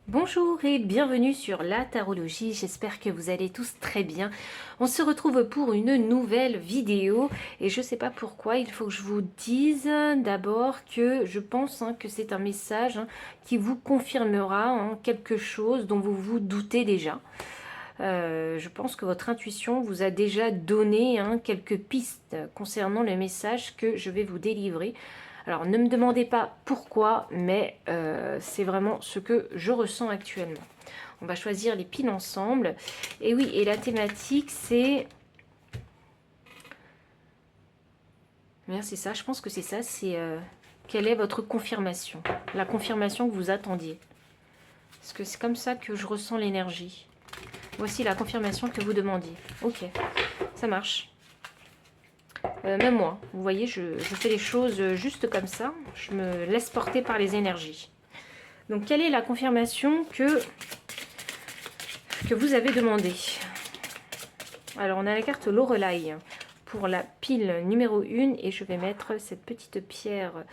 Bonjour et bienvenue sur la tarologie, j'espère que vous allez tous très bien. On se retrouve pour une nouvelle vidéo et je ne sais pas pourquoi, il faut que je vous dise d'abord que je pense que c'est un message qui vous confirmera quelque chose dont vous vous doutez déjà. Je pense que votre intuition vous a déjà donné quelques pistes concernant le message que je vais vous délivrer. Alors ne me demandez pas pourquoi, mais c'est vraiment ce que je ressens actuellement. On va choisir les piles ensemble. Et oui, et la thématique c'est... C'est ça, je pense que c'est ça, c'est quelle est votre confirmation? La confirmation que vous attendiez. Parce que c'est comme ça que je ressens l'énergie. Voici la confirmation que vous demandiez. Ok, ça marche. Même moi, vous voyez, je fais les choses juste comme ça. Je me laisse porter par les énergies. Donc, quelle est la confirmation que vous avez demandée? Alors, on a la carte Lorelai pour la pile numéro 1 et je vais mettre cette petite pierre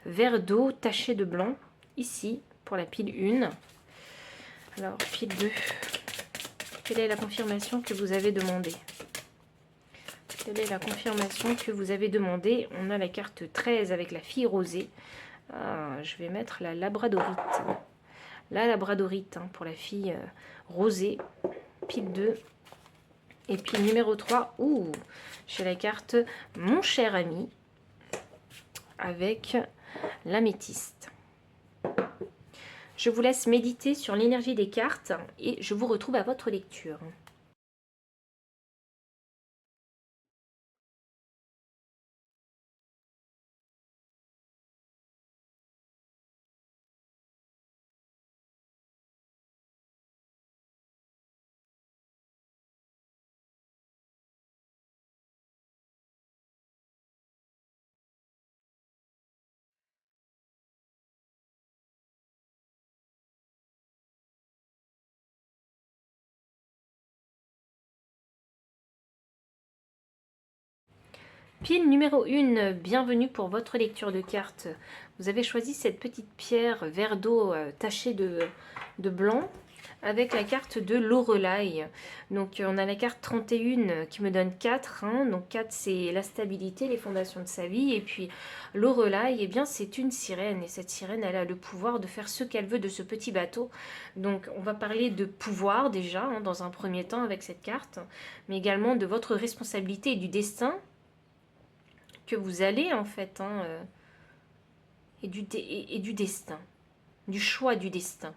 vert d'eau tachée de blanc ici pour la pile 1. Alors, pile 2. Quelle est la confirmation que vous avez demandée? Quelle est la confirmation que vous avez demandée? On a la carte 13 avec la fille rosée. Je vais mettre la labradorite. La labradorite pour la fille rosée. Pile 2. Et puis numéro 3. Ouh, j'ai la carte mon cher ami avec l'améthyste. Je vous laisse méditer sur l'énergie des cartes et je vous retrouve à votre lecture. Pile numéro 1, bienvenue pour votre lecture de cartes. Vous avez choisi cette petite pierre vert d'eau tachée de blanc avec la carte de Lorelai. Donc on a la carte 31 qui me donne 4. Donc 4 c'est la stabilité, les fondations de sa vie. Et puis Lorelai, eh bien c'est une sirène. Et cette sirène, elle a le pouvoir de faire ce qu'elle veut de ce petit bateau. Donc on va parler de pouvoir déjà, dans un premier temps avec cette carte. Mais également de votre responsabilité et du destin que vous allez en fait, et du destin, du choix du destin.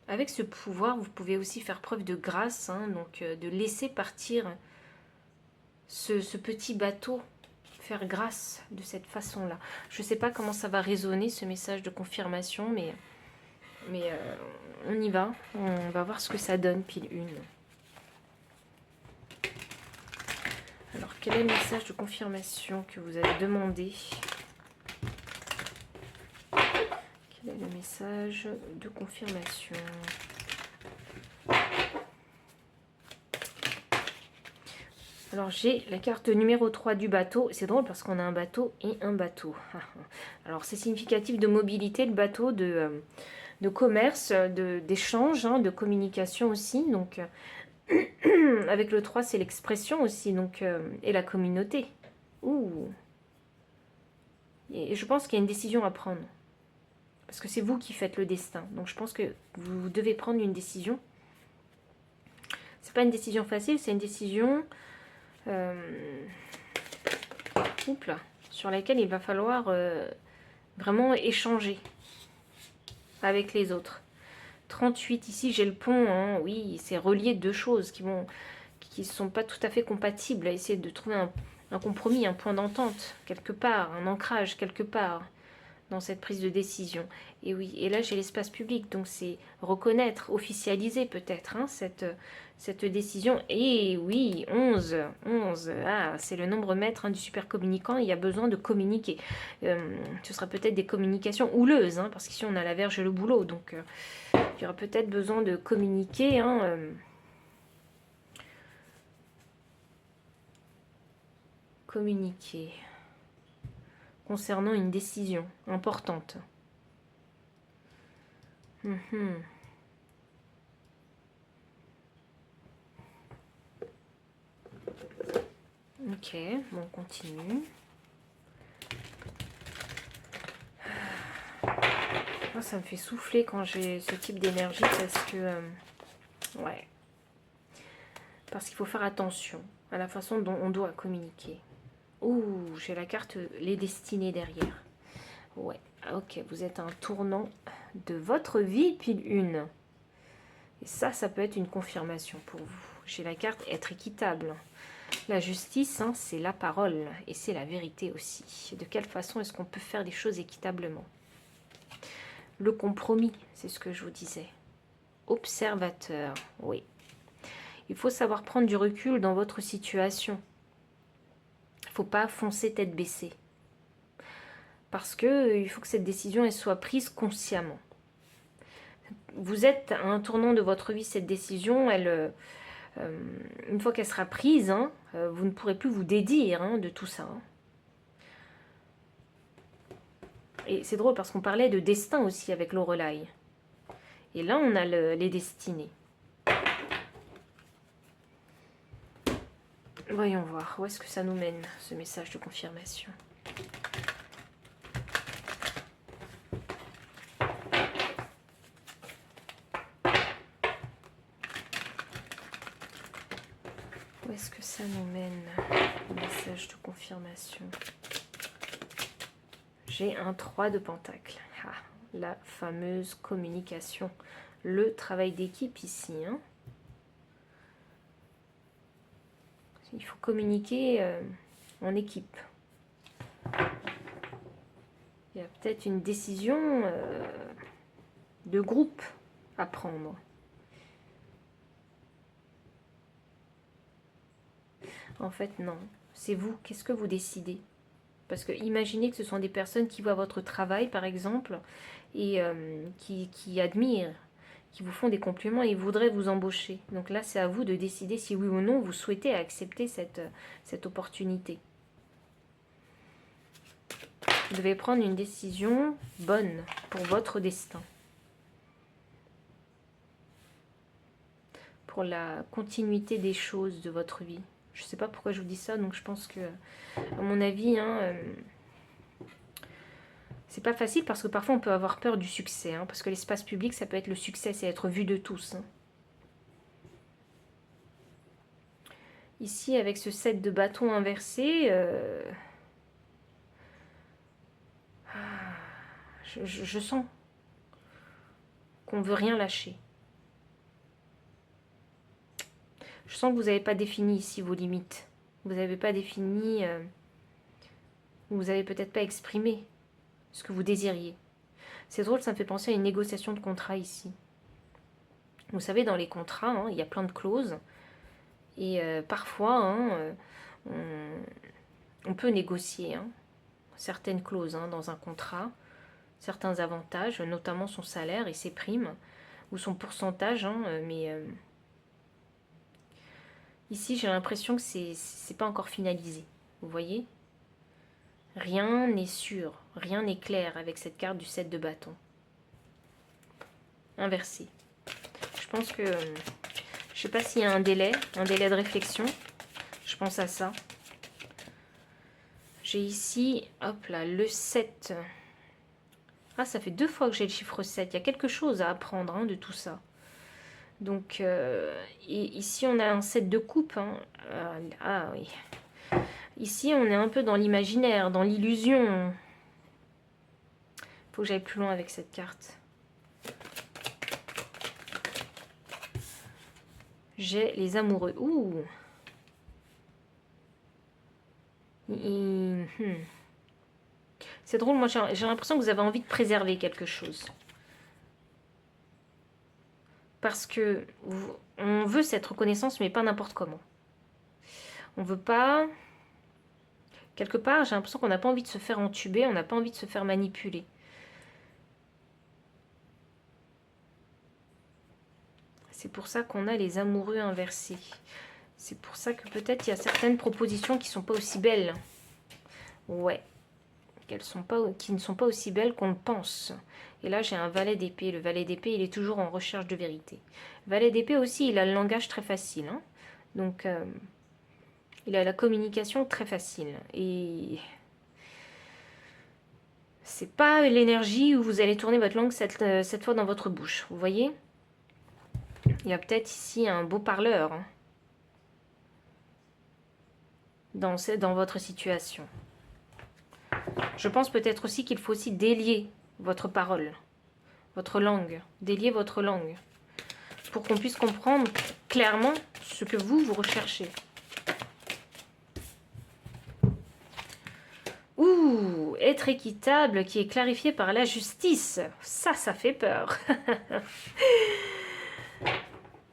Avec ce pouvoir, vous pouvez aussi faire preuve de grâce, donc de laisser partir ce petit bateau, faire grâce de cette façon-là. Je ne sais pas comment ça va résonner ce message de confirmation, mais on y va, on va voir ce que ça donne, pile 1. Alors, quel est le message de confirmation que vous avez demandé? Quel est le message de confirmation? Alors, j'ai la carte numéro 3 du bateau. C'est drôle parce qu'on a un bateau et un bateau. Alors, c'est significatif de mobilité, le bateau, de commerce, d'échange, de communication aussi. Donc, avec le 3, c'est l'expression aussi, donc, et la communauté. Ouh. Et je pense qu'il y a une décision à prendre. Parce que c'est vous qui faites le destin. Donc je pense que vous devez prendre une décision. C'est pas une décision facile, c'est une décision sur laquelle il va falloir vraiment échanger avec les autres. 38 ici, j'ai le pont. Oui, c'est relié deux choses qui ne sont pas tout à fait compatibles. À essayer de trouver un compromis, un point d'entente quelque part, un ancrage quelque part dans cette prise de décision. Et oui, et là j'ai l'espace public, donc c'est reconnaître, officialiser peut-être cette décision. Et oui, 11, c'est le nombre maître du super communicant, il y a besoin de communiquer. Ce sera peut-être des communications houleuses, parce qu'ici on a la verge et le boulot, donc il y aura peut-être besoin de communiquer. Communiquer concernant une décision importante. Mhm. Ok, bon, on continue. Moi, ça me fait souffler quand j'ai ce type d'énergie parce que... ouais. Parce qu'il faut faire attention à la façon dont on doit communiquer. Ouh, j'ai la carte les destinées derrière. Ouais, ok, vous êtes à un tournant de votre vie, pile une. Et ça peut être une confirmation pour vous. J'ai la carte être équitable. La justice, hein, c'est la parole et c'est la vérité aussi. De quelle façon est-ce qu'on peut faire les choses équitablement? Le compromis, c'est ce que je vous disais. Observateur, oui. Il faut savoir prendre du recul dans votre situation. Il ne faut pas foncer tête baissée. Parce qu'il faut que cette décision elle soit prise consciemment. Vous êtes à un tournant de votre vie, cette décision, une fois qu'elle sera prise, hein, vous ne pourrez plus vous dédire hein, de tout ça. Hein. Et c'est drôle parce qu'on parlait de destin aussi avec Lorelai. Et là, on a les destinées. Voyons voir, où est-ce que ça nous mène, ce message de confirmation. Où est-ce que ça nous mène, le message de confirmation? J'ai un 3 de pentacle. Ah, la fameuse communication. Le travail d'équipe ici. Hein. Il faut communiquer en équipe. Il y a peut-être une décision de groupe à prendre. En fait, non. C'est vous. Qu'est-ce que vous décidez? Parce que imaginez que ce sont des personnes qui voient votre travail, par exemple, et qui admirent, qui vous font des compliments et voudraient vous embaucher. Donc là, c'est à vous de décider si oui ou non vous souhaitez accepter cette opportunité. Vous devez prendre une décision bonne pour votre destin. Pour la continuité des choses de votre vie. Je ne sais pas pourquoi je vous dis ça, donc je pense que, à mon avis, hein, c'est pas facile parce que parfois on peut avoir peur du succès. Hein, parce que l'espace public, ça peut être le succès, c'est être vu de tous. Hein. Ici, avec ce 7 de bâton inversé, je sens qu'on ne veut rien lâcher. Je sens que vous n'avez pas défini ici vos limites. Vous n'avez pas défini, vous n'avez peut-être pas exprimé ce que vous désiriez. C'est drôle, ça me fait penser à une négociation de contrat ici. Vous savez, dans les contrats, hein, il y a plein de clauses. Et parfois, hein, on peut négocier hein, certaines clauses hein, dans un contrat, certains avantages, notamment son salaire et ses primes, ou son pourcentage, hein, mais ici j'ai l'impression que c'est pas encore finalisé. Vous voyez? Rien n'est sûr, rien n'est clair avec cette carte du 7 de bâton. Inversé. Je pense que, je sais pas s'il y a un délai de réflexion. Je pense à ça. J'ai ici, hop là, le 7. Ah, ça fait 2 fois que j'ai le chiffre 7. Il y a quelque chose à apprendre hein, de tout ça. Donc, et ici, on a un 7 de coupe. Hein. Ah oui. Ici, on est un peu dans l'imaginaire, dans l'illusion. Faut que j'aille plus loin avec cette carte. J'ai les amoureux. Ouh. C'est drôle, moi j'ai l'impression que vous avez envie de préserver quelque chose. Parce que on veut cette reconnaissance, mais pas n'importe comment. On veut pas... Quelque part, j'ai l'impression qu'on n'a pas envie de se faire entuber, on n'a pas envie de se faire manipuler. C'est pour ça qu'on a les amoureux inversés. C'est pour ça que peut-être il y a certaines propositions qui ne sont pas aussi belles. Ouais. qui ne sont pas aussi belles qu'on le pense. Et là, j'ai un valet d'épée. Le valet d'épée, il est toujours en recherche de vérité. Le valet d'épée aussi, il a le langage très facile. Hein. Donc, il a la communication très facile. Et c'est pas l'énergie où vous allez tourner votre langue cette fois dans votre bouche. Vous voyez? Il y a peut-être ici un beau parleur hein, dans votre situation. Je pense peut-être aussi qu'il faut aussi délier votre parole, votre langue, délier votre langue, pour qu'on puisse comprendre clairement ce que vous recherchez. Ouh, être équitable qui est clarifié par la justice. Ça fait peur.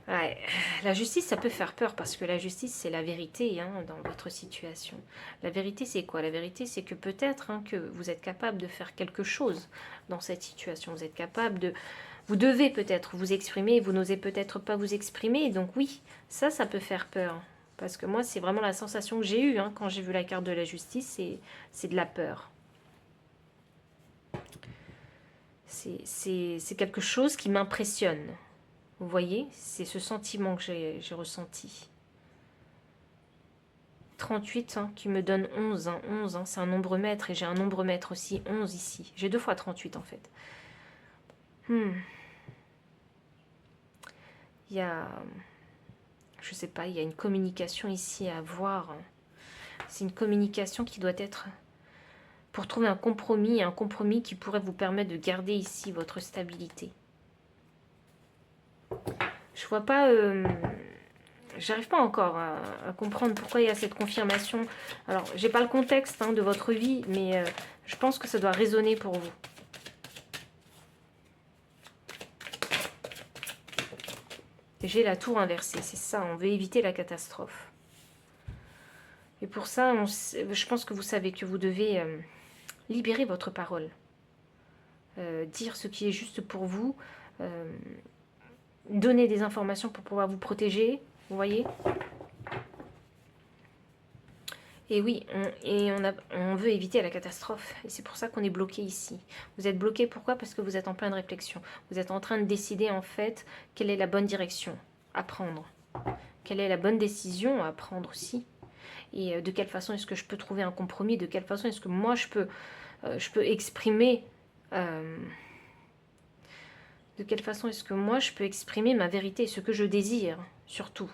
Ouais, la justice, ça peut faire peur parce que la justice, c'est la vérité hein, dans votre situation. La vérité, c'est quoi? La vérité, c'est que peut-être hein, que vous êtes capable de faire quelque chose dans cette situation. Vous êtes capable de... Vous devez peut-être vous exprimer, vous n'osez peut-être pas vous exprimer. Donc oui, ça peut faire peur. Parce que moi, c'est vraiment la sensation que j'ai eue hein, quand j'ai vu la carte de la justice, c'est de la peur. C'est quelque chose qui m'impressionne. Vous voyez, c'est ce sentiment que j'ai ressenti. 38 hein, qui me donne 11. Hein, 11 hein, c'est un nombre maître et j'ai un nombre maître aussi, 11 ici. J'ai 2 fois 38 en fait. Il y a... Je sais pas, il y a une communication ici à avoir. C'est une communication qui doit être... Pour trouver un compromis qui pourrait vous permettre de garder ici votre stabilité. Je vois pas... J'arrive pas encore à comprendre pourquoi il y a cette confirmation. Alors, j'ai pas le contexte hein, de votre vie, mais je pense que ça doit résonner pour vous. J'ai la tour inversée, c'est ça, on veut éviter la catastrophe. Et pour ça, je pense que vous savez que vous devez libérer votre parole. Dire ce qui est juste pour vous. Donner des informations pour pouvoir vous protéger. Vous voyez? Et oui, on veut éviter la catastrophe. Et c'est pour ça qu'on est bloqué ici. Vous êtes bloqué, pourquoi? Parce que vous êtes en pleine réflexion. Vous êtes en train de décider, en fait, quelle est la bonne direction à prendre. Quelle est la bonne décision à prendre aussi. Et de quelle façon est-ce que je peux trouver un compromis? De quelle façon est-ce que moi, je peux exprimer... de quelle façon est-ce que moi, je peux exprimer ma vérité, ce que je désire, surtout.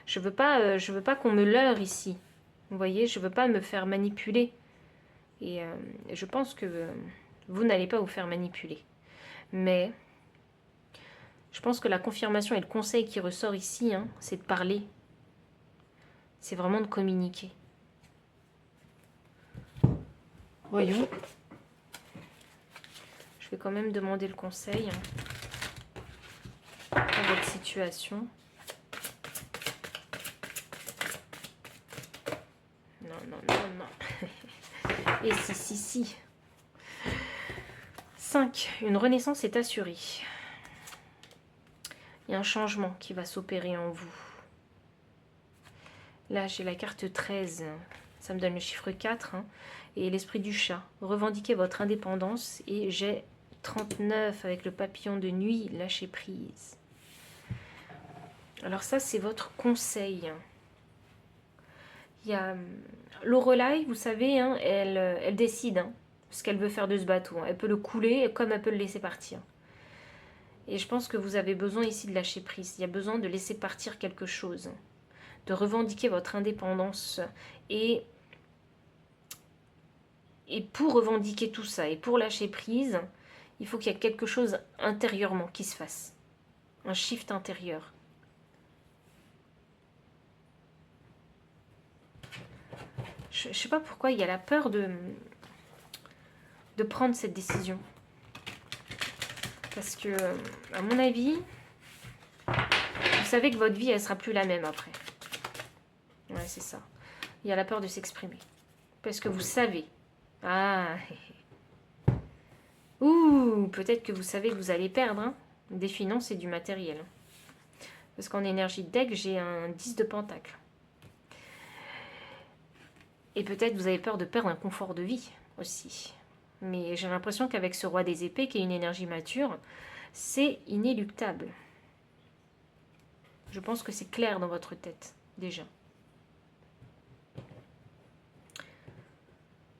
Je veux pas qu'on me leurre ici. Vous voyez, je ne veux pas me faire manipuler. Et je pense que vous n'allez pas vous faire manipuler. Mais je pense que la confirmation et le conseil qui ressort ici, hein, c'est de parler. C'est vraiment de communiquer. Voyons. Je vais quand même demander le conseil hein, pour votre situation. Non. Et si. 5. Une renaissance est assurée. Il y a un changement qui va s'opérer en vous. Là, j'ai la carte 13. Ça me donne le chiffre 4. Hein, et l'esprit du chat. Revendiquez votre indépendance. Et j'ai 39 avec le papillon de nuit. Lâchez prise. Alors ça, c'est votre conseil. Il y a Lorelai, vous savez, hein, elle décide hein, ce qu'elle veut faire de ce bateau. Elle peut le couler comme elle peut le laisser partir. Et je pense que vous avez besoin ici de lâcher prise. Il y a besoin de laisser partir quelque chose. De revendiquer votre indépendance. Et pour revendiquer tout ça et pour lâcher prise, il faut qu'il y ait quelque chose intérieurement qui se fasse. Un shift intérieur. Je ne sais pas pourquoi il y a la peur de prendre cette décision. Parce que, à mon avis, vous savez que votre vie, elle sera plus la même après. Ouais, c'est ça. Il y a la peur de s'exprimer. Parce que vous savez. Ah. Ouh, peut-être que vous savez que vous allez perdre hein, des finances et du matériel. Parce qu'en énergie de deck, j'ai un 10 de pentacle. Et peut-être vous avez peur de perdre un confort de vie. aussi. Mais j'ai l'impression qu'avec ce roi des épées, qui est une énergie mature, c'est inéluctable. Je pense que c'est clair dans votre tête, déjà.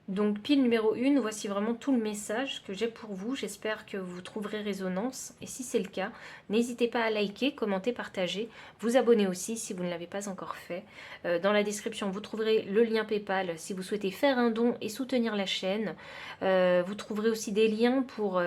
Donc, pile numéro 1, voici vraiment tout le message que j'ai pour vous. J'espère que vous trouverez résonance. Et si c'est le cas, n'hésitez pas à liker, commenter, partager. Vous abonner aussi si vous ne l'avez pas encore fait. Dans la description, vous trouverez le lien PayPal si vous souhaitez faire un don et soutenir la chaîne. Vous trouverez aussi des liens pour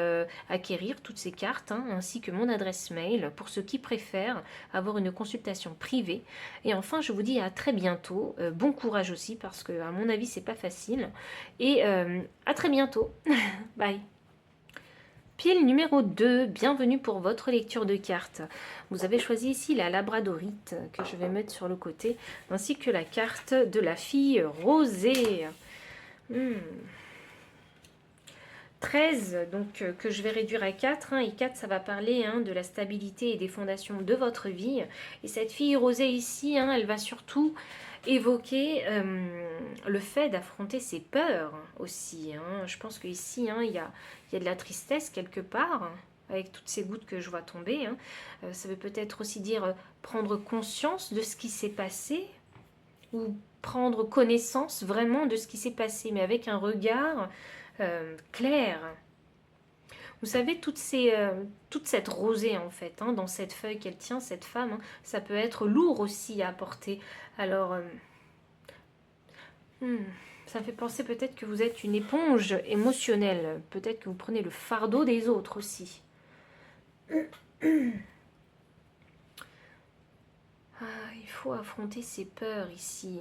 acquérir toutes ces cartes, hein, ainsi que mon adresse mail pour ceux qui préfèrent avoir une consultation privée. Et enfin, je vous dis à très bientôt. Bon courage aussi parce que, à mon avis, c'est pas facile. Et à très bientôt. Bye. Pile numéro 2, bienvenue pour votre lecture de cartes. Vous avez choisi ici la labradorite que je vais mettre sur le côté, ainsi que la carte de la fille rosée. 13, donc que je vais réduire à 4. Hein, et 4, ça va parler de la stabilité et des fondations de votre vie. Et cette fille rosée ici, elle va surtout évoquer le fait d'affronter ses peurs aussi. Je pense qu'ici, il y a de la tristesse quelque part, avec toutes ces gouttes que je vois tomber. Ça veut peut-être aussi dire prendre conscience de ce qui s'est passé, ou prendre connaissance vraiment de ce qui s'est passé, mais avec un regard clair. Vous savez, toute cette rosée en fait, dans cette feuille qu'elle tient, cette femme, ça peut être lourd aussi à porter. Alors, ça me fait penser peut-être que vous êtes une éponge émotionnelle. Peut-être que vous prenez le fardeau des autres aussi. Il faut affronter ses peurs ici.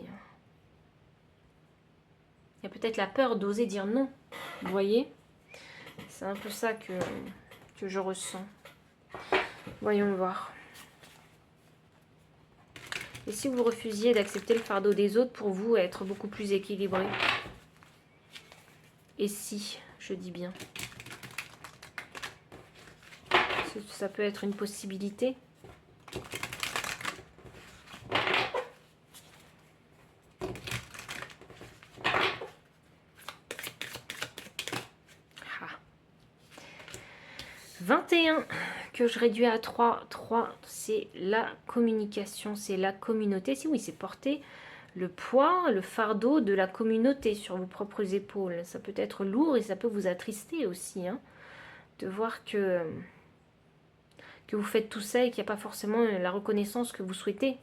Il y a peut-être la peur d'oser dire non. Vous voyez? C'est un peu ça que je ressens. Voyons voir. Et si vous refusiez d'accepter le fardeau des autres pour vous être beaucoup plus équilibré? Et si, je dis bien. Ça peut être une possibilité. Ah. 21 que je réduis à 3. 3, c'est la communication, c'est la communauté. Si oui, c'est porter le poids, le fardeau de la communauté sur vos propres épaules. Ça peut être lourd et ça peut vous attrister aussi, de voir que vous faites tout ça et qu'il n'y a pas forcément la reconnaissance que vous souhaitez.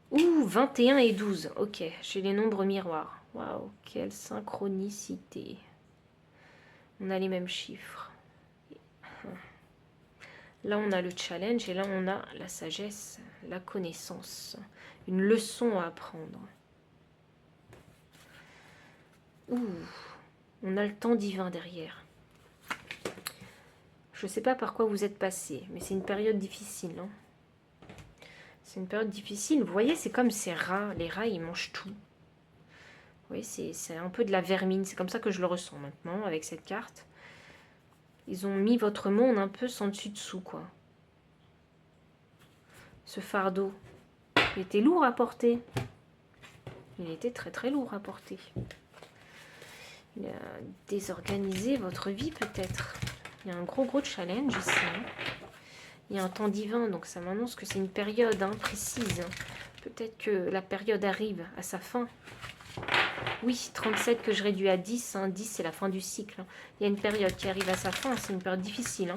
Ouh, 21 et 12. Ok, j'ai les nombres miroirs. Waouh, quelle synchronicité. On a les mêmes chiffres. Là, on a le challenge et là, on a la sagesse, la connaissance. Une leçon à apprendre. Ouh, on a le temps divin derrière. Je ne sais pas par quoi vous êtes passé, mais c'est une période difficile. C'est une période difficile. Vous voyez, c'est comme ces rats. Les rats, ils mangent tout. Vous voyez, c'est un peu de la vermine. C'est comme ça que je le ressens maintenant avec cette carte. Ils ont mis votre monde un peu sans dessus-dessous, quoi. Ce fardeau, il était lourd à porter. Il était très très lourd à porter. Il a désorganisé votre vie peut-être. Il y a un gros challenge ici. Il y a un temps divin, donc ça m'annonce que c'est une période précise. Peut-être que la période arrive à sa fin. Oui, 37 que je réduis à 10. 10, c'est la fin du cycle. Il y a une période qui arrive à sa fin. C'est une période difficile.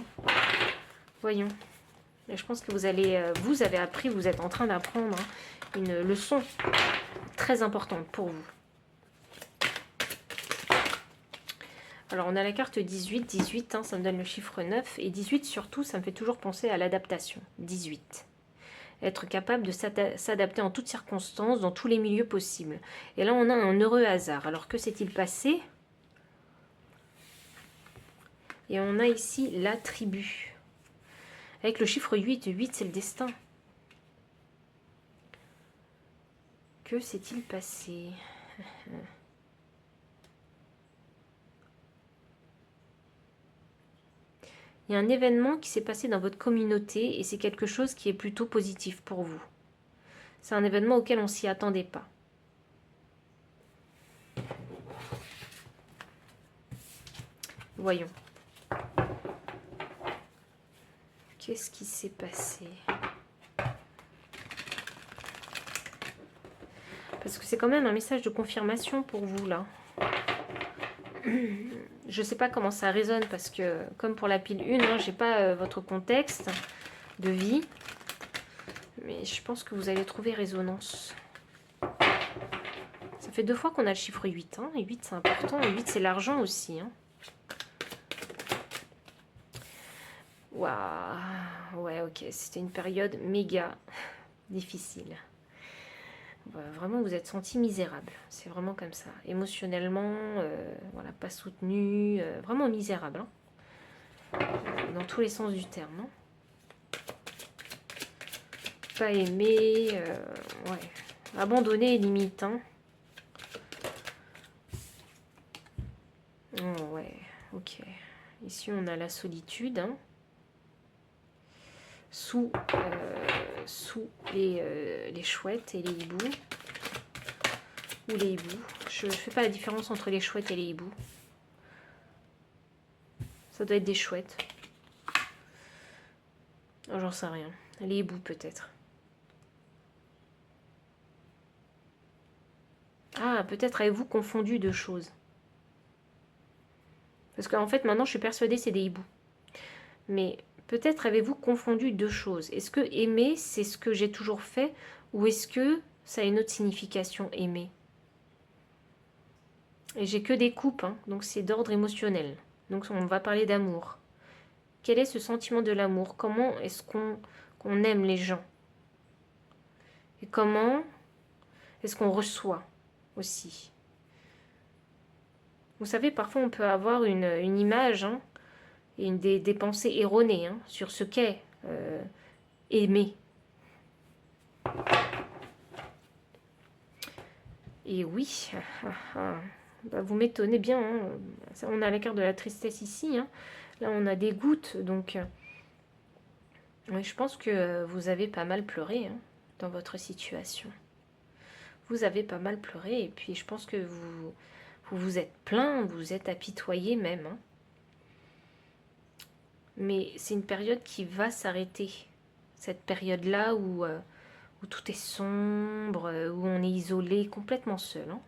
Voyons. Et je pense que vous avez appris, vous êtes en train d'apprendre une leçon très importante pour vous. Alors, on a la carte 18. 18, ça me donne le chiffre 9. Et 18, surtout, ça me fait toujours penser à l'adaptation. 18. Être capable de s'adapter en toutes circonstances, dans tous les milieux possibles. Et là, on a un heureux hasard. Alors, que s'est-il passé? Et on a ici la tribu. Avec le chiffre 8. 8, c'est le destin. Que s'est-il passé? Il y a un événement qui s'est passé dans votre communauté et c'est quelque chose qui est plutôt positif pour vous. C'est un événement auquel on ne s'y attendait pas. Voyons. Qu'est-ce qui s'est passé? Parce que c'est quand même un message de confirmation pour vous, là. Je ne sais pas comment ça résonne, parce que, comme pour la pile 1, hein, je n'ai pas votre contexte de vie. Mais je pense que vous allez trouver résonance. Ça fait 2 fois qu'on a le chiffre 8. Hein, et 8, c'est important. Et 8, c'est l'argent aussi. Hein. Waouh. Ouais, ok. C'était une période méga difficile. Vraiment, vous êtes senti misérable. C'est vraiment comme ça. Émotionnellement, voilà, pas soutenu. Vraiment misérable. Hein. Dans tous les sens du terme. Hein. Pas aimé. Ouais. Abandonné limite. Hein. Oh, ouais. Ok. Ici, on a la solitude. Hein. Sous les chouettes et les hiboux. Ou les hiboux. Je ne fais pas la différence entre les chouettes et les hiboux. Ça doit être des chouettes. Oh, j'en sais rien. Les hiboux peut-être. Ah, peut-être avez-vous confondu deux choses. Parce qu'en fait, maintenant, je suis persuadée que c'est des hiboux. Mais peut-être avez-vous confondu deux choses. Est-ce que aimer, c'est ce que j'ai toujours fait, ou est-ce que ça a une autre signification, aimer? Et j'ai que des coupes, hein, donc c'est d'ordre émotionnel. Donc on va parler d'amour. Quel est ce sentiment de l'amour? Comment est-ce qu'on aime les gens? Et comment est-ce qu'on reçoit aussi? Vous savez, parfois on peut avoir une image, hein, et des pensées erronées, hein, sur ce qu'est aimer. Et oui, bah vous m'étonnez bien. Hein. On a la carte de la tristesse ici. Hein. Là, on a des gouttes. Donc, oui, je pense que vous avez pas mal pleuré, hein, dans votre situation. Vous avez pas mal pleuré. Et puis, je pense que vous êtes plaint, vous êtes apitoyé même. Hein. Mais c'est une période qui va s'arrêter. Cette période-là où tout est sombre, où on est isolé, complètement seul. Hein.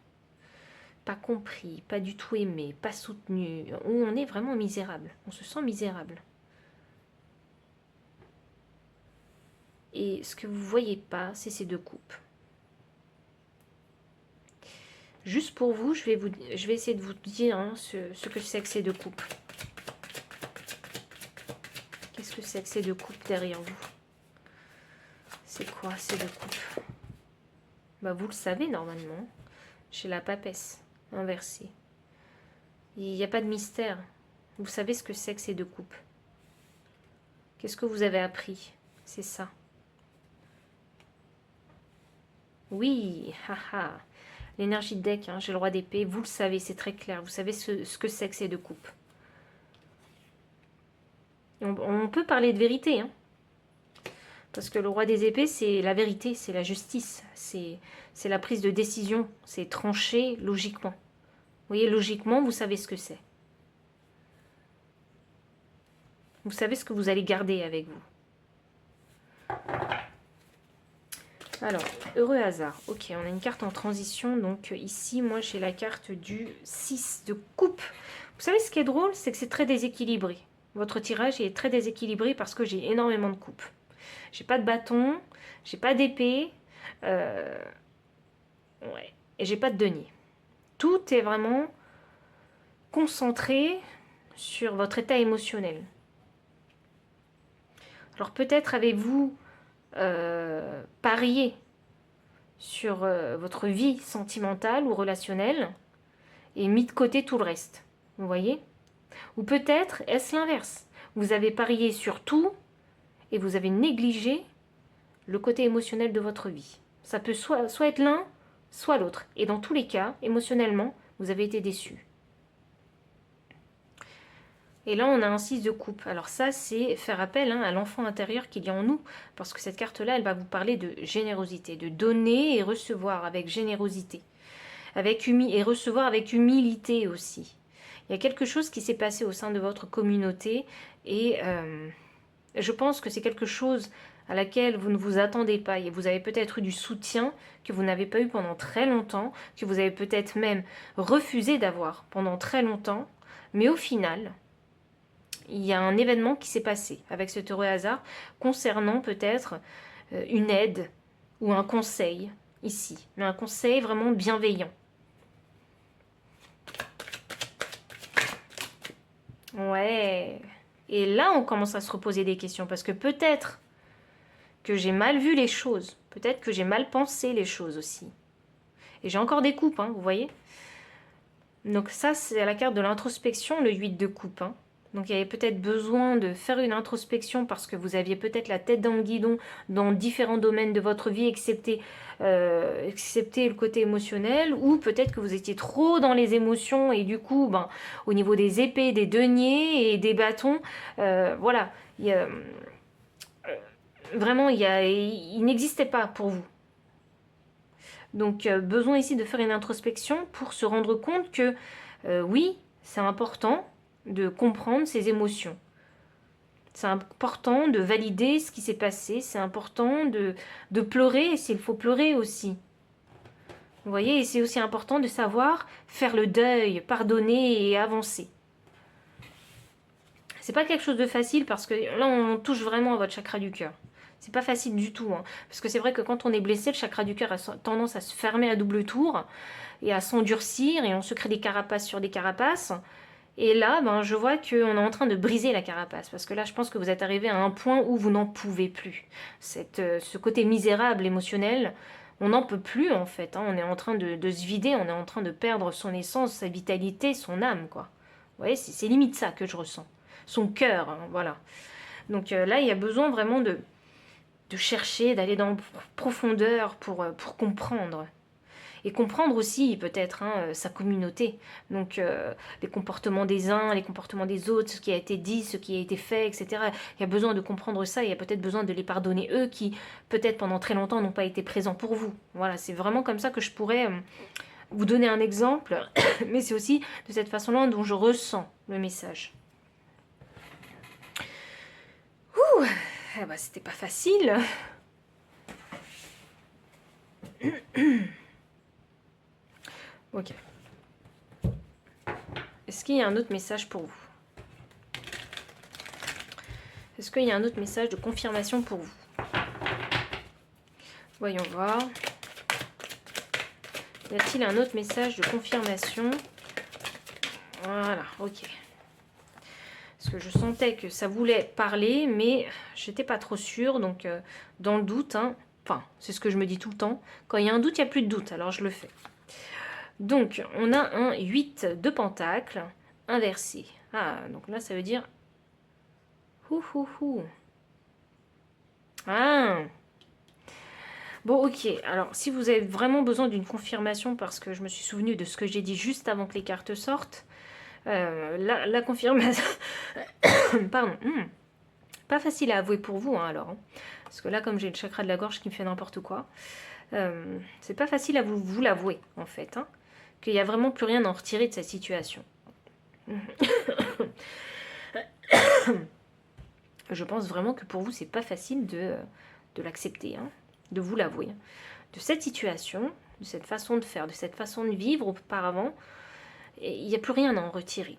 Pas compris, pas du tout aimé, pas soutenu, où on est vraiment misérable. On se sent misérable. Et ce que vous ne voyez pas, c'est ces deux coupes. Juste pour vous, je vais essayer de vous dire, hein, ce que c'est que ces deux coupes. Qu'est-ce que c'est que ces deux coupes derrière vous? C'est quoi ces deux coupes? Bah, vous le savez normalement. J'ai la papesse inversée. Il n'y a pas de mystère. Vous savez ce que c'est que ces deux coupes. Qu'est-ce que vous avez appris? C'est ça. Oui, haha. L'énergie de deck, hein, j'ai le roi d'épée. Vous le savez, c'est très clair. Vous savez ce que c'est que ces deux coupes. On peut parler de vérité, hein. Parce que le roi des épées, c'est la vérité, c'est la justice, c'est la prise de décision, c'est trancher logiquement. Vous voyez, logiquement, vous savez ce que c'est. Vous savez ce que vous allez garder avec vous. Alors, heureux hasard. Ok, on a une carte en transition. Donc ici, moi, j'ai la carte du 6 de coupe. Vous savez, ce qui est drôle, c'est que c'est très déséquilibré. Votre tirage est très déséquilibré parce que j'ai énormément de coupes. J'ai pas de bâton, j'ai pas d'épée, ouais, et j'ai pas de denier. Tout est vraiment concentré sur votre état émotionnel. Alors peut-être avez-vous parié sur votre vie sentimentale ou relationnelle et mis de côté tout le reste. Vous voyez? Ou peut-être est-ce l'inverse. Vous avez parié sur tout et vous avez négligé le côté émotionnel de votre vie. Ça peut soit être l'un, soit l'autre. Et dans tous les cas, émotionnellement, vous avez été déçu. Et là, on a un 6 de coupe. Alors ça, c'est faire appel, hein, à l'enfant intérieur qu'il y a en nous. Parce que cette carte-là, elle va vous parler de générosité, de donner et recevoir avec générosité. Et recevoir avec humilité aussi. Il y a quelque chose qui s'est passé au sein de votre communauté et je pense que c'est quelque chose à laquelle vous ne vous attendez pas. Et vous avez peut-être eu du soutien que vous n'avez pas eu pendant très longtemps, que vous avez peut-être même refusé d'avoir pendant très longtemps. Mais au final, il y a un événement qui s'est passé avec cet heureux hasard concernant peut-être une aide ou un conseil ici. Mais un conseil vraiment bienveillant. Ouais. Et là, on commence à se reposer des questions parce que peut-être que j'ai mal vu les choses. Peut-être que j'ai mal pensé les choses aussi. Et j'ai encore des coupes, hein, vous voyez. Donc ça, c'est la carte de l'introspection, le 8 de coupe. Hein. Donc il y avait peut-être besoin de faire une introspection parce que vous aviez peut-être la tête dans le guidon dans différents domaines de votre vie, excepté le côté émotionnel, ou peut-être que vous étiez trop dans les émotions et du coup, ben, au niveau des épées, des deniers et des bâtons, voilà, vraiment, il n'existait pas pour vous. Donc, besoin ici de faire une introspection pour se rendre compte que, oui, c'est important de comprendre ses émotions. C'est important de valider ce qui s'est passé. C'est important de pleurer s'il faut pleurer aussi. Vous voyez, et c'est aussi important de savoir faire le deuil, pardonner et avancer. C'est pas quelque chose de facile parce que là, on touche vraiment à votre chakra du cœur. C'est pas facile du tout. Hein. Parce que c'est vrai que quand on est blessé, le chakra du cœur a tendance à se fermer à double tour et à s'endurcir et on se crée des carapaces sur des carapaces. Et là, ben, je vois qu'on est en train de briser la carapace. Parce que là, je pense que vous êtes arrivé à un point où vous n'en pouvez plus. Ce côté misérable émotionnel, on n'en peut plus en fait. Hein. On est en train de se vider, on est en train de perdre son essence, sa vitalité, son âme. Quoi. Vous voyez, c'est limite ça que je ressens. Son cœur, hein, voilà. Donc là, il y a besoin vraiment de chercher, d'aller dans profondeur pour comprendre. Et comprendre aussi peut-être hein, sa communauté. Donc les comportements des uns, les comportements des autres, ce qui a été dit, ce qui a été fait, etc. Il y a besoin de comprendre ça, il y a peut-être besoin de les pardonner eux qui peut-être pendant très longtemps n'ont pas été présents pour vous. Voilà, c'est vraiment comme ça que je pourrais vous donner un exemple, mais c'est aussi de cette façon-là dont je ressens le message. Ouh, eh ben, c'était pas facile. Ok. Est-ce qu'il y a un autre message pour vous? Est-ce qu'il y a un autre message de confirmation pour vous? Voyons voir. Y a-t-il un autre message de confirmation? Voilà, ok. Parce que je sentais que ça voulait parler, mais j'étais pas trop sûre, donc dans le doute, hein, enfin, c'est ce que je me dis tout le temps. Quand il y a un doute, il n'y a plus de doute, alors je le fais. Donc, on a un 8 de pentacle inversé. Ah, donc là, ça veut dire... Ah. Bon, ok. Alors, si vous avez vraiment besoin d'une confirmation, parce que je me suis souvenu de ce que j'ai dit juste avant que les cartes sortent, la confirmation... Pardon. Pas facile à avouer pour vous, hein, alors. Hein. Parce que là, comme j'ai le chakra de la gorge qui me fait n'importe quoi, c'est pas facile à vous l'avouer, en fait. Hein, qu'il n'y a vraiment plus rien à en retirer de cette situation. Je pense vraiment que pour vous, c'est pas facile de l'accepter, hein, de vous l'avouer. De cette situation, de cette façon de faire, de cette façon de vivre auparavant, il n'y a plus rien à en retirer.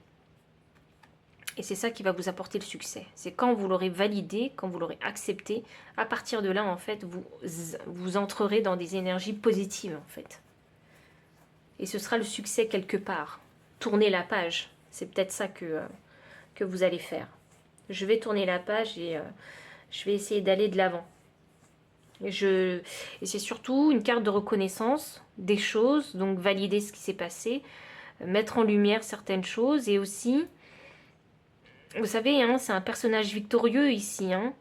Et c'est ça qui va vous apporter le succès. C'est quand vous l'aurez validé, quand vous l'aurez accepté, à partir de là, en fait, vous entrerez dans des énergies positives, en fait. Et ce sera le succès quelque part. Tournez la page. C'est peut-être ça que vous allez faire. Je vais tourner la page et je vais essayer d'aller de l'avant. Et c'est surtout une carte de reconnaissance des choses, donc valider ce qui s'est passé, mettre en lumière certaines choses et aussi... Vous savez, hein, c'est un personnage victorieux ici. Hein,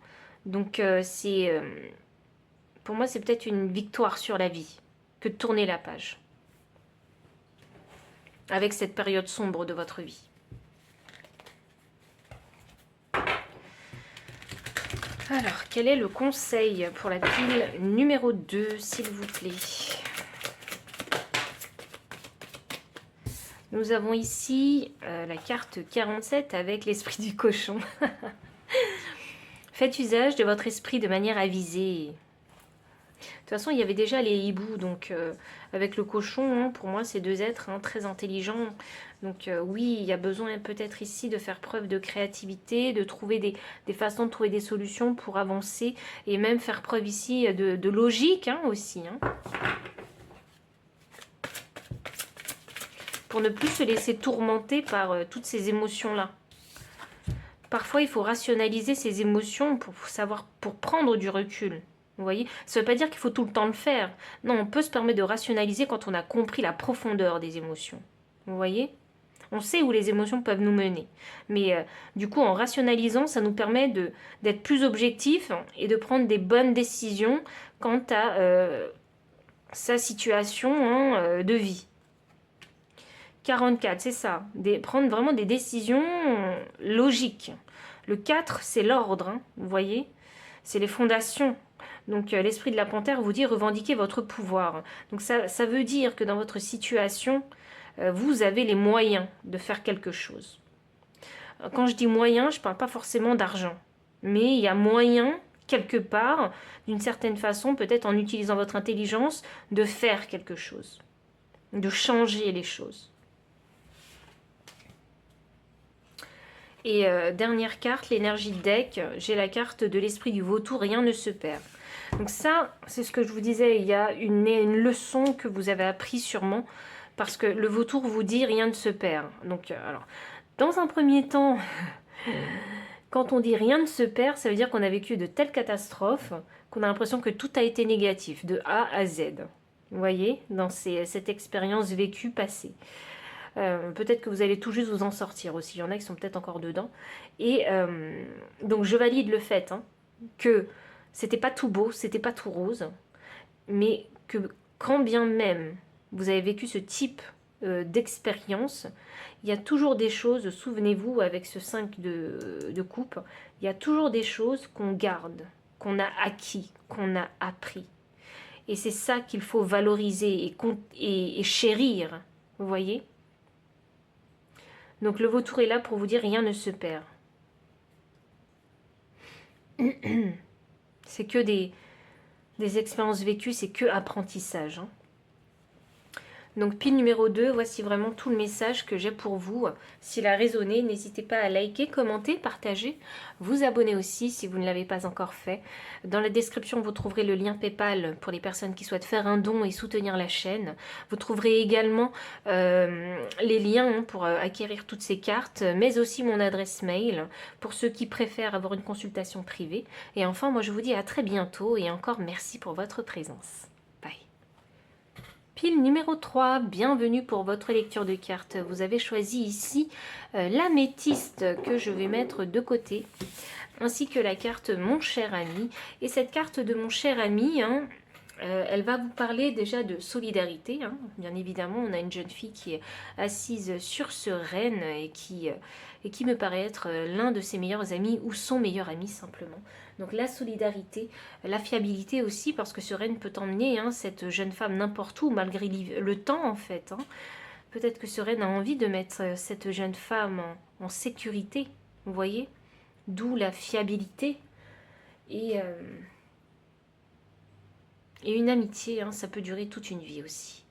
donc, pour moi, c'est peut-être une victoire sur la vie que de tourner la page. Avec cette période sombre de votre vie. Alors, quel est le conseil pour la pile numéro 2, s'il vous plaît? Nous avons ici la carte 47 avec l'esprit du cochon. Faites usage de votre esprit de manière avisée. De toute façon, il y avait déjà les hiboux, donc avec le cochon, hein, pour moi, c'est deux êtres hein, très intelligents. Donc oui, il y a besoin peut-être ici de faire preuve de créativité, de trouver des façons de trouver des solutions pour avancer et même faire preuve ici de logique hein, aussi. Hein. Pour ne plus se laisser tourmenter par toutes ces émotions-là. Parfois, il faut rationaliser ses émotions pour savoir, pour prendre du recul. Vous voyez, ça ne veut pas dire qu'il faut tout le temps le faire. Non, on peut se permettre de rationaliser quand on a compris la profondeur des émotions. Vous voyez? On sait où les émotions peuvent nous mener. Mais du coup, en rationalisant, ça nous permet d'être plus objectif et de prendre des bonnes décisions quant à sa situation hein, de vie. 44, c'est ça. Prendre vraiment des décisions logiques. Le 4, c'est l'ordre, hein, vous voyez? C'est les fondations. Donc l'esprit de la panthère vous dit revendiquer votre pouvoir. Donc ça veut dire que dans votre situation, vous avez les moyens de faire quelque chose. Quand je dis moyens, je ne parle pas forcément d'argent. Mais il y a moyen, quelque part, d'une certaine façon, peut-être en utilisant votre intelligence, de faire quelque chose. De changer les choses. Et dernière carte, l'énergie de deck, j'ai la carte de l'esprit du vautour, rien ne se perd. Donc ça, c'est ce que je vous disais, il y a une leçon que vous avez appris sûrement, parce que le vautour vous dit rien ne se perd. Donc, alors, dans un premier temps, quand on dit rien ne se perd, ça veut dire qu'on a vécu de telles catastrophes qu'on a l'impression que tout a été négatif, de A à Z. Vous voyez, dans cette expérience vécue, passée. Peut-être que vous allez tout juste vous en sortir aussi. Il y en a qui sont peut-être encore dedans. Et donc je valide le fait hein, que c'était pas tout beau, c'était pas tout rose, mais que quand bien même vous avez vécu ce type d'expérience, il y a toujours des choses, souvenez-vous avec ce 5 de coupe, il y a toujours des choses qu'on garde, qu'on a acquis, qu'on a appris. Et c'est ça qu'il faut valoriser et chérir, vous voyez ? Donc le vautour est là pour vous dire rien ne se perd. C'est que des expériences vécues, c'est que apprentissage. Hein. Donc pile numéro 2, voici vraiment tout le message que j'ai pour vous. S'il a résonné, n'hésitez pas à liker, commenter, partager, vous abonner aussi si vous ne l'avez pas encore fait. Dans la description, vous trouverez le lien PayPal pour les personnes qui souhaitent faire un don et soutenir la chaîne. Vous trouverez également les liens pour acquérir toutes ces cartes, mais aussi mon adresse mail pour ceux qui préfèrent avoir une consultation privée. Et enfin, moi je vous dis à très bientôt et encore merci pour votre présence. Pile numéro 3, bienvenue pour votre lecture de cartes. Vous avez choisi ici l'améthyste que je vais mettre de côté, ainsi que la carte Mon cher ami. Et cette carte de Mon cher ami, hein, elle va vous parler déjà de solidarité. Hein. Bien évidemment, on a une jeune fille qui est assise sur ce renne et qui me paraît être l'un de ses meilleurs amis ou son meilleur ami simplement. Donc la solidarité, la fiabilité aussi, parce que ce renne peut emmener hein, cette jeune femme n'importe où, malgré le temps en fait. Hein. Peut-être que ce renne a envie de mettre cette jeune femme en sécurité, vous voyez, d'où la fiabilité. Et une amitié, hein, ça peut durer toute une vie aussi.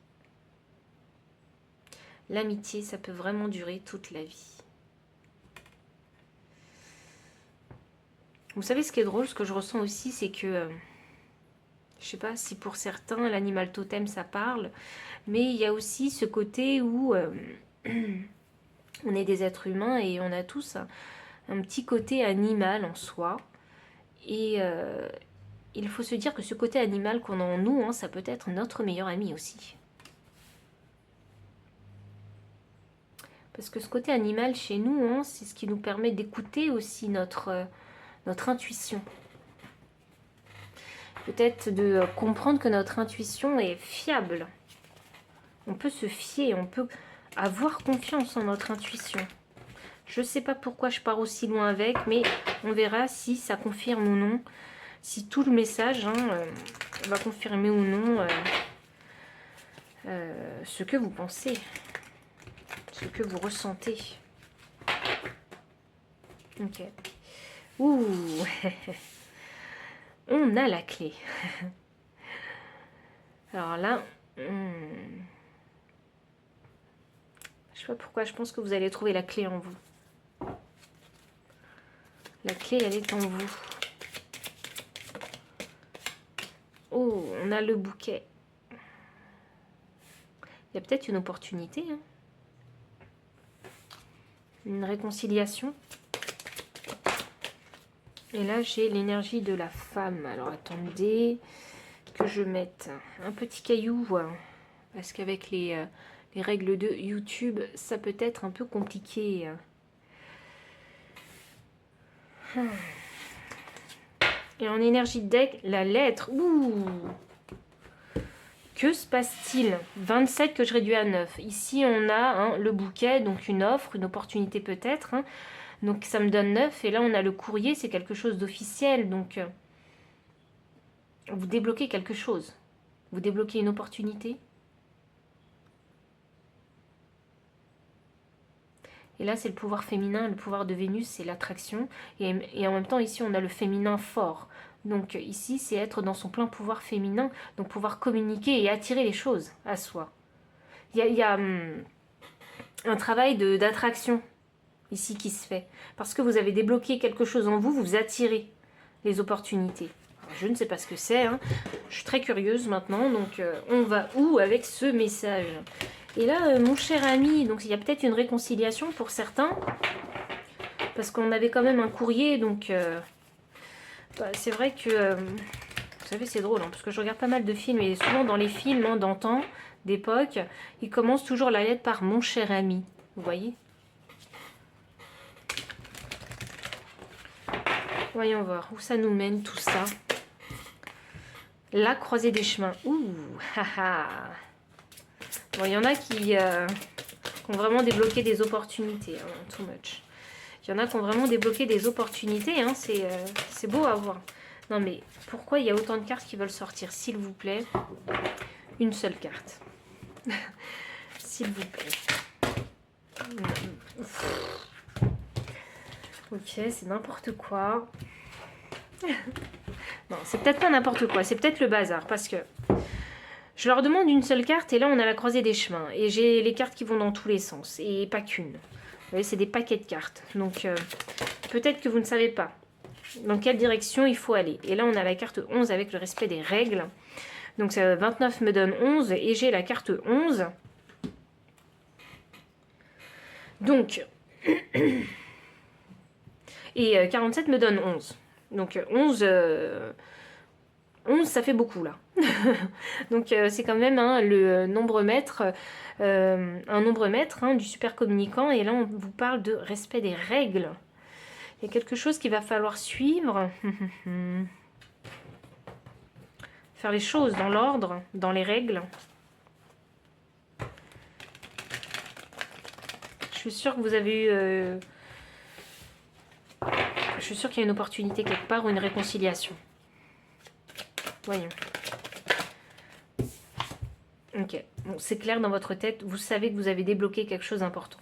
L'amitié, ça peut vraiment durer toute la vie. Vous savez ce qui est drôle, ce que je ressens aussi, c'est que, je sais pas si pour certains, l'animal totem, ça parle, mais il y a aussi ce côté où on est des êtres humains et on a tous un petit côté animal en soi. Et il faut se dire que ce côté animal qu'on a en nous, hein, ça peut être notre meilleur ami aussi. Parce que ce côté animal chez nous, hein, c'est ce qui nous permet d'écouter aussi notre intuition. Peut-être de comprendre que notre intuition est fiable. On peut se fier, on peut avoir confiance en notre intuition. Je ne sais pas pourquoi je pars aussi loin avec, mais on verra si ça confirme ou non. Si tout le message hein, va confirmer ou non ce que vous pensez. ce que vous ressentez. Ok. Ouh. On a la clé. Alors là, je sais pas pourquoi, je pense que vous allez trouver la clé en vous. La clé, elle est en vous. Oh, on a le bouquet. Il y a peut-être une opportunité. Hein. Une réconciliation. Et là, j'ai l'énergie de la femme. Alors, attendez que je mette un petit caillou. Parce qu'avec les règles de YouTube, ça peut être un peu compliqué. Et en énergie de deck, la lettre. Ouh! Que se passe-t-il? 27 que je réduis à 9. Ici, on a le bouquet, donc une offre, une opportunité peut-être. Hein. Donc, ça me donne 9. Et là, on a le courrier, c'est quelque chose d'officiel. Donc, vous débloquez quelque chose. Vous débloquez une opportunité. Et là, c'est le pouvoir féminin, le pouvoir de Vénus, c'est l'attraction. Et en même temps, ici, on a le féminin fort. Donc ici, c'est être dans son plein pouvoir féminin, donc pouvoir communiquer et attirer les choses à soi. Il y a un travail d'attraction ici qui se fait. Parce que vous avez débloqué quelque chose en vous, vous attirez les opportunités. Alors, je ne sais pas ce que c'est, hein. Je suis très curieuse maintenant, donc on va où avec ce message? Et là, mon cher ami, donc il y a peut-être une réconciliation pour certains, parce qu'on avait quand même un courrier, donc c'est vrai que, vous savez, c'est drôle, hein, parce que je regarde pas mal de films, et souvent dans les films d'antan, d'époque, ils commencent toujours la lettre par mon cher ami, vous voyez? Voyons voir où ça nous mène tout ça. La croisée des chemins. Ouh, haha. Bon, il y en a qui ont vraiment débloqué des opportunités. Hein, too much. Il y en a qui ont vraiment débloqué des opportunités. Hein, c'est beau à voir. Non, mais pourquoi il y a autant de cartes qui veulent sortir? S'il vous plaît. Une seule carte. S'il vous plaît. Ok, c'est n'importe quoi. Non, c'est peut-être pas n'importe quoi. C'est peut-être le bazar. Parce que je leur demande une seule carte et là on a la croisée des chemins. Et j'ai les cartes qui vont dans tous les sens. Et pas qu'une. Vous voyez, c'est des paquets de cartes. Donc peut-être que vous ne savez pas dans quelle direction il faut aller. Et là on a la carte 11 avec le respect des règles. Donc 29 me donne 11 et j'ai la carte 11. Donc et 47 me donne 11. Donc 11... 11, ça fait beaucoup là. Donc c'est quand même le nombre maître, un nombre maître du super communicant. Et là, on vous parle de respect des règles. Il y a quelque chose qu'il va falloir suivre. Faire les choses dans l'ordre, dans les règles. Je suis sûre que vous avez eu... je suis sûre qu'il y a une opportunité quelque part ou une réconciliation. Voyons. Ok, bon, c'est clair dans votre tête, vous savez que vous avez débloqué quelque chose d'important.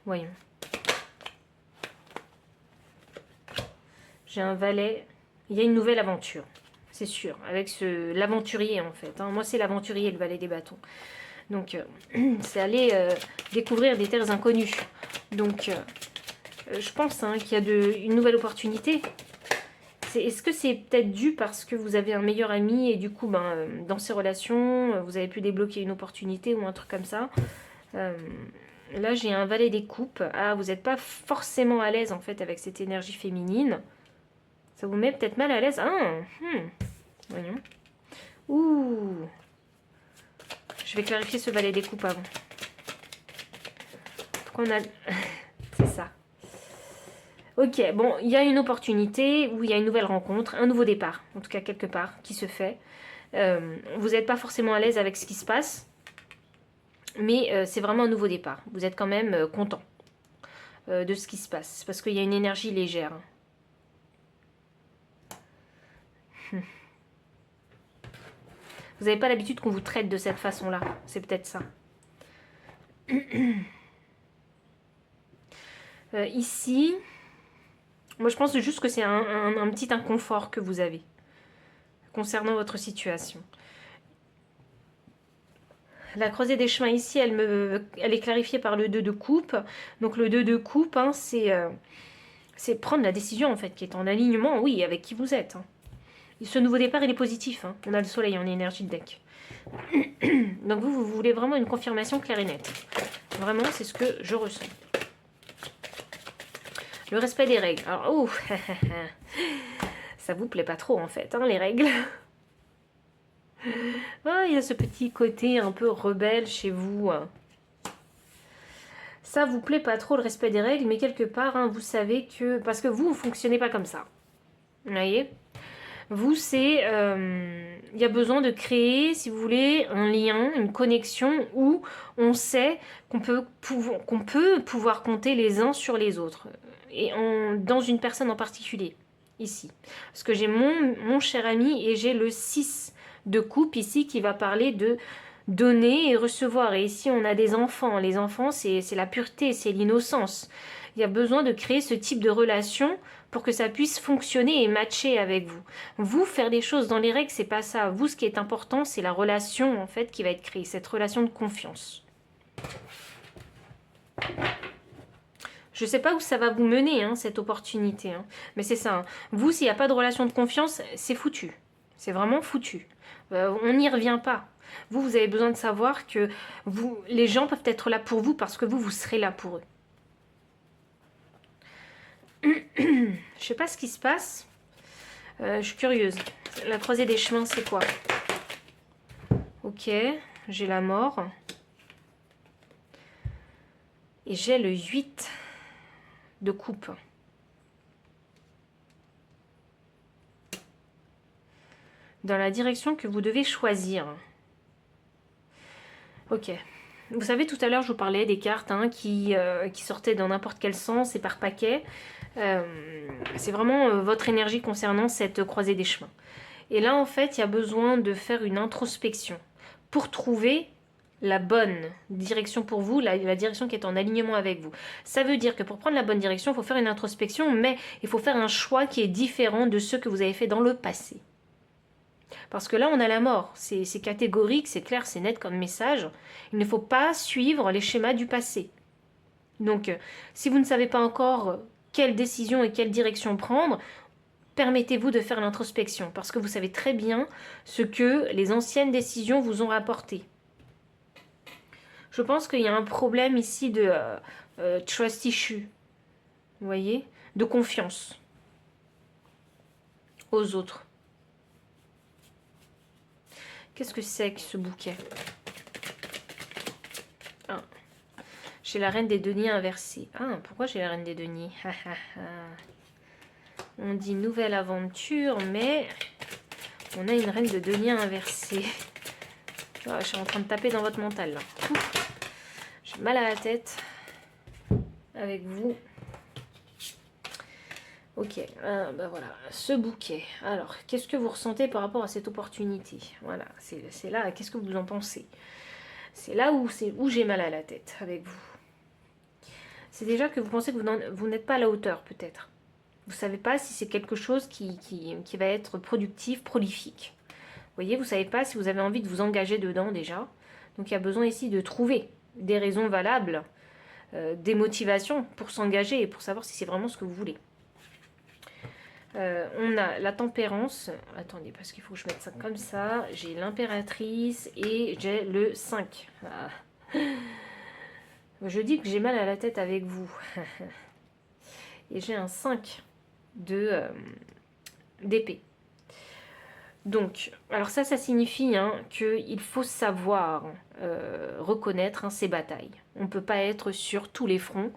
Voyons. J'ai un valet, il y a une nouvelle aventure, c'est sûr, avec l'aventurier en fait. Hein. Moi c'est l'aventurier, le valet des bâtons. Donc c'est aller découvrir des terres inconnues. Donc je pense qu'il y a une nouvelle opportunité. Est-ce que c'est peut-être dû parce que vous avez un meilleur ami et du coup, dans ces relations, vous avez pu débloquer une opportunité ou un truc comme ça. Là, j'ai un valet des coupes. Ah, vous n'êtes pas forcément à l'aise en fait avec cette énergie féminine. Ça vous met peut-être mal à l'aise. Ah, voyons. Ouh. Je vais clarifier ce valet des coupes avant. Pourquoi on a... C'est ça. Ok, bon, il y a une opportunité où il y a une nouvelle rencontre, un nouveau départ, en tout cas quelque part, qui se fait. Vous n'êtes pas forcément à l'aise avec ce qui se passe, mais c'est vraiment un nouveau départ. Vous êtes quand même content de ce qui se passe, parce qu'il y a une énergie légère. Vous n'avez pas l'habitude qu'on vous traite de cette façon-là, c'est peut-être ça. Ici, moi je pense juste que c'est un petit inconfort que vous avez concernant votre situation. La croisée des chemins ici, elle est clarifiée par le 2 de coupe. Donc le 2 de coupe, hein, c'est prendre la décision en fait, qui est en alignement, oui, avec qui vous êtes. Hein. Et ce nouveau départ, il est positif. Hein. On a le soleil en énergie de deck. Donc vous voulez vraiment une confirmation claire et nette. Vraiment, c'est ce que je ressens. Le respect des règles. Alors, oh, ça vous plaît pas trop en fait, hein, les règles. Oh, il y a ce petit côté un peu rebelle chez vous. Ça vous plaît pas trop le respect des règles, mais quelque part, hein, vous savez que... Parce que vous fonctionnez pas comme ça. Vous voyez ? Vous, c'est... il y a besoin de créer, si vous voulez, un lien, une connexion où on sait qu'on peut pouvoir compter les uns sur les autres. Et dans une personne en particulier, ici. Parce que j'ai mon cher ami et j'ai le 6 de coupe ici qui va parler de donner et recevoir. Et ici, on a des enfants. Les enfants, c'est la pureté, c'est l'innocence. Il y a besoin de créer ce type de relation pour que ça puisse fonctionner et matcher avec vous. Vous, faire des choses dans les règles, c'est pas ça. Vous, ce qui est important, c'est la relation, en fait, qui va être créée. Cette relation de confiance. Je sais pas où ça va vous mener, hein, cette opportunité. Hein. Mais c'est ça. Hein. Vous, s'il n'y a pas de relation de confiance, c'est foutu. C'est vraiment foutu. On n'y revient pas. Vous avez besoin de savoir que les gens peuvent être là pour vous parce que vous serez là pour eux. Je sais pas ce qui se passe. Je suis curieuse. La croisée des chemins, c'est quoi? Ok, j'ai la mort. Et j'ai le 8 de coupe. Dans la direction que vous devez choisir. Ok. Vous savez, tout à l'heure, je vous parlais des cartes hein, qui sortaient dans n'importe quel sens et par paquet. C'est vraiment votre énergie concernant cette croisée des chemins. Et là, en fait, il y a besoin de faire une introspection pour trouver la bonne direction pour vous, la direction qui est en alignement avec vous. Ça veut dire que pour prendre la bonne direction, il faut faire une introspection, mais il faut faire un choix qui est différent de ceux que vous avez fait dans le passé. Parce que là, on a la mort. C'est catégorique, c'est clair, c'est net comme message. Il ne faut pas suivre les schémas du passé. Donc, si vous ne savez pas encore quelle décision et quelle direction prendre, permettez-vous de faire l'introspection. Parce que vous savez très bien ce que les anciennes décisions vous ont rapporté. Je pense qu'il y a un problème ici de trust issue. Vous voyez ? De confiance aux autres. Qu'est-ce que c'est que ce bouquet? Ah. J'ai la reine des deniers inversée. Ah, pourquoi j'ai la reine des deniers? On dit nouvelle aventure, mais on a une reine de deniers inversée. Oh, je suis en train de taper dans votre mental, là. J'ai mal à la tête avec vous. Ok, bah voilà, ce bouquet. Alors, qu'est-ce que vous ressentez par rapport à cette opportunité? Voilà, c'est là, qu'est-ce que vous en pensez? C'est là où j'ai mal à la tête avec vous. C'est déjà que vous pensez que vous n'êtes pas à la hauteur, peut-être. Vous ne savez pas si c'est quelque chose qui va être productif, prolifique. Vous voyez, vous ne savez pas si vous avez envie de vous engager dedans déjà. Donc, il y a besoin ici de trouver des raisons valables, des motivations pour s'engager et pour savoir si c'est vraiment ce que vous voulez. On a la tempérance. Attendez, parce qu'il faut que je mette ça comme ça. J'ai l'impératrice et j'ai le 5. Ah. Je dis que j'ai mal à la tête avec vous. Et j'ai un 5 d'épée. Donc, alors ça signifie hein, qu'il faut savoir reconnaître hein, ses batailles. On ne peut pas être sur tous les fronts,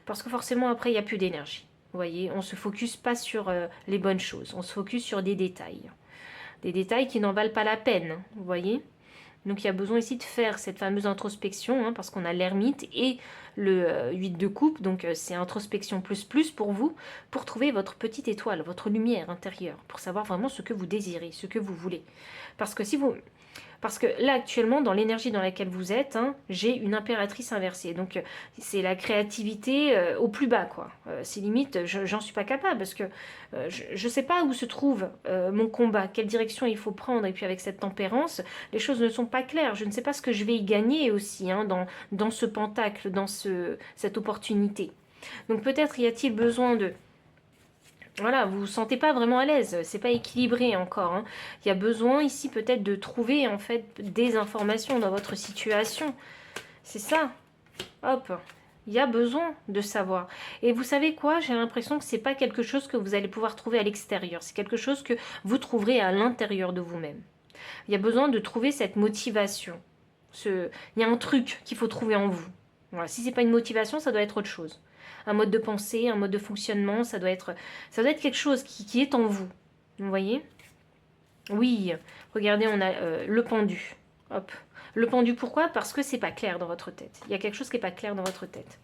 parce que forcément après il n'y a plus d'énergie. Vous voyez, on ne se focus pas sur les bonnes choses, on se focus sur des détails. Des détails qui n'en valent pas la peine, vous voyez. Donc il y a besoin ici de faire cette fameuse introspection, hein, parce qu'on a l'ermite et le 8 de coupe, donc c'est introspection plus pour vous, pour trouver votre petite étoile, votre lumière intérieure, pour savoir vraiment ce que vous désirez, ce que vous voulez. Parce que si vous... Parce que là, actuellement, dans l'énergie dans laquelle vous êtes, hein, j'ai une impératrice inversée. Donc, c'est la créativité au plus bas, quoi. C'est limite, j'en suis pas capable, parce que je ne sais pas où se trouve mon combat, quelle direction il faut prendre. Et puis, avec cette tempérance, les choses ne sont pas claires. Je ne sais pas ce que je vais y gagner aussi, hein, dans ce pentacle, dans cette opportunité. Donc, peut-être y a-t-il besoin de... Voilà, vous vous sentez pas vraiment à l'aise, c'est pas équilibré encore, hein. Il y a besoin ici peut-être de trouver en fait des informations dans votre situation. C'est ça. Hop. Il y a besoin de savoir. Et vous savez quoi? J'ai l'impression que c'est pas quelque chose que vous allez pouvoir trouver à l'extérieur. C'est quelque chose que vous trouverez à l'intérieur de vous-même. Il y a besoin de trouver cette motivation. Il y a un truc qu'il faut trouver en vous. Voilà. Si c'est pas une motivation, ça doit être autre chose. Un mode de pensée, un mode de fonctionnement, ça doit être quelque chose qui est en vous. Vous voyez? Oui, regardez, on a le pendu. Hop. Le pendu, pourquoi? Parce que c'est pas clair dans votre tête. Il y a quelque chose qui n'est pas clair dans votre tête.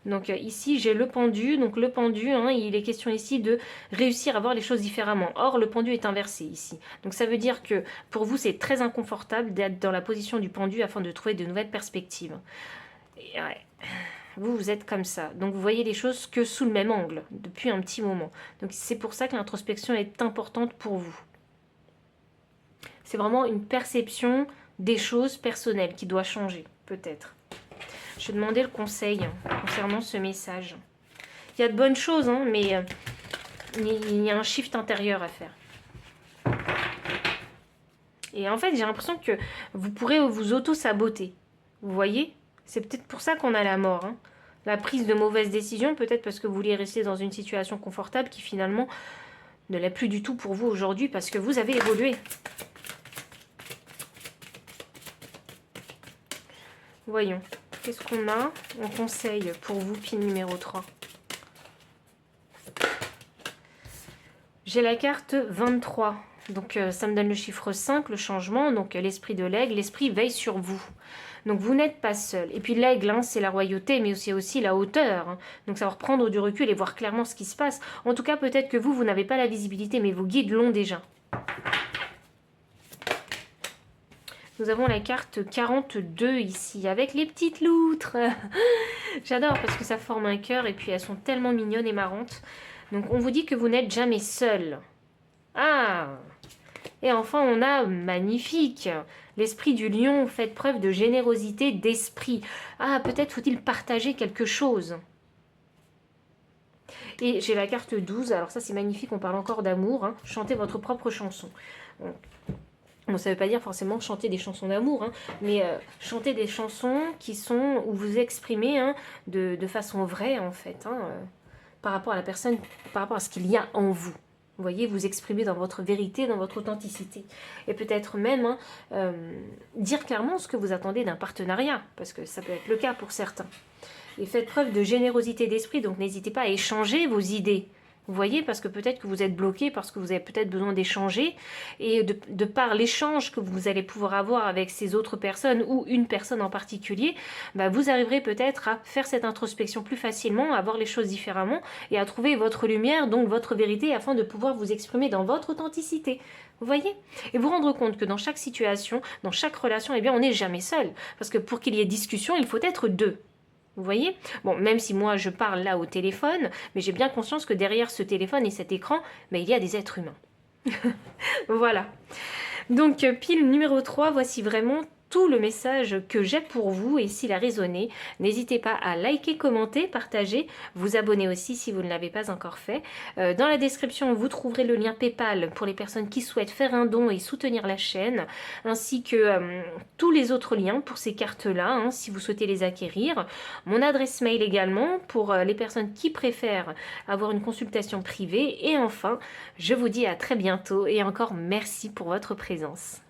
Donc ici, j'ai le pendu. Donc le pendu, hein, il est question ici de réussir à voir les choses différemment. Or, le pendu est inversé ici. Donc ça veut dire que pour vous, c'est très inconfortable d'être dans la position du pendu afin de trouver de nouvelles perspectives. Et, ouais. Vous êtes comme ça. Donc vous voyez les choses que sous le même angle depuis un petit moment. Donc c'est pour ça que l'introspection est importante pour vous. C'est vraiment une perception des choses personnelles qui doit changer, peut-être. Je vais demander le conseil concernant ce message. Il y a de bonnes choses, hein, mais il y a un shift intérieur à faire. Et en fait, j'ai l'impression que vous pourrez vous auto-saboter. Vous voyez? C'est peut-être pour ça qu'on a la mort. Hein. La prise de mauvaises décisions, peut-être parce que vous voulez rester dans une situation confortable qui finalement ne l'est plus du tout pour vous aujourd'hui parce que vous avez évolué. Voyons. Qu'est-ce qu'on a en conseil pour vous, pile numéro 3? J'ai la carte 23. Donc ça me donne le chiffre 5, le changement. Donc l'esprit de l'aigle, l'esprit veille sur vous. Donc vous n'êtes pas seul. Et puis l'aigle, hein, c'est la royauté, mais c'est aussi la hauteur. Hein. Donc savoir prendre du recul et voir clairement ce qui se passe. En tout cas, peut-être que vous n'avez pas la visibilité, mais vos guides l'ont déjà. Nous avons la carte 42 ici, avec les petites loutres. J'adore parce que ça forme un cœur et puis elles sont tellement mignonnes et marrantes. Donc on vous dit que vous n'êtes jamais seul. Ah! Et enfin, on a magnifique. L'esprit du lion, faites preuve de générosité d'esprit. Ah, peut-être faut-il partager quelque chose. Et j'ai la carte 12. Alors ça, c'est magnifique. On parle encore d'amour. Hein. Chantez votre propre chanson. Bon, ça ne veut pas dire forcément chanter des chansons d'amour, hein, mais chanter des chansons qui sont où vous exprimez hein, de façon vraie, en fait, hein, par rapport à la personne, par rapport à ce qu'il y a en vous. Vous voyez, vous exprimez dans votre vérité, dans votre authenticité. Et peut-être même hein, dire clairement ce que vous attendez d'un partenariat, parce que ça peut être le cas pour certains. Et faites preuve de générosité d'esprit, donc n'hésitez pas à échanger vos idées. Vous voyez, parce que peut-être que vous êtes bloqué, parce que vous avez peut-être besoin d'échanger, et de par l'échange que vous allez pouvoir avoir avec ces autres personnes, ou une personne en particulier, bah vous arriverez peut-être à faire cette introspection plus facilement, à voir les choses différemment, et à trouver votre lumière, donc votre vérité, afin de pouvoir vous exprimer dans votre authenticité. Vous voyez? Et vous rendre compte que dans chaque situation, dans chaque relation, eh bien on n'est jamais seul, parce que pour qu'il y ait discussion, il faut être deux. Vous voyez? Bon, même si moi je parle là au téléphone, mais j'ai bien conscience que derrière ce téléphone et cet écran, ben, il y a des êtres humains. Voilà. Donc, pile numéro 3, voici vraiment tout le message que j'ai pour vous. Et s'il a résonné, n'hésitez pas à liker, commenter, partager, vous abonner aussi si vous ne l'avez pas encore fait. Dans la description, vous trouverez le lien PayPal pour les personnes qui souhaitent faire un don et soutenir la chaîne, ainsi que tous les autres liens pour ces cartes-là, hein, si vous souhaitez les acquérir. Mon adresse mail également pour les personnes qui préfèrent avoir une consultation privée. Et enfin, je vous dis à très bientôt et encore merci pour votre présence.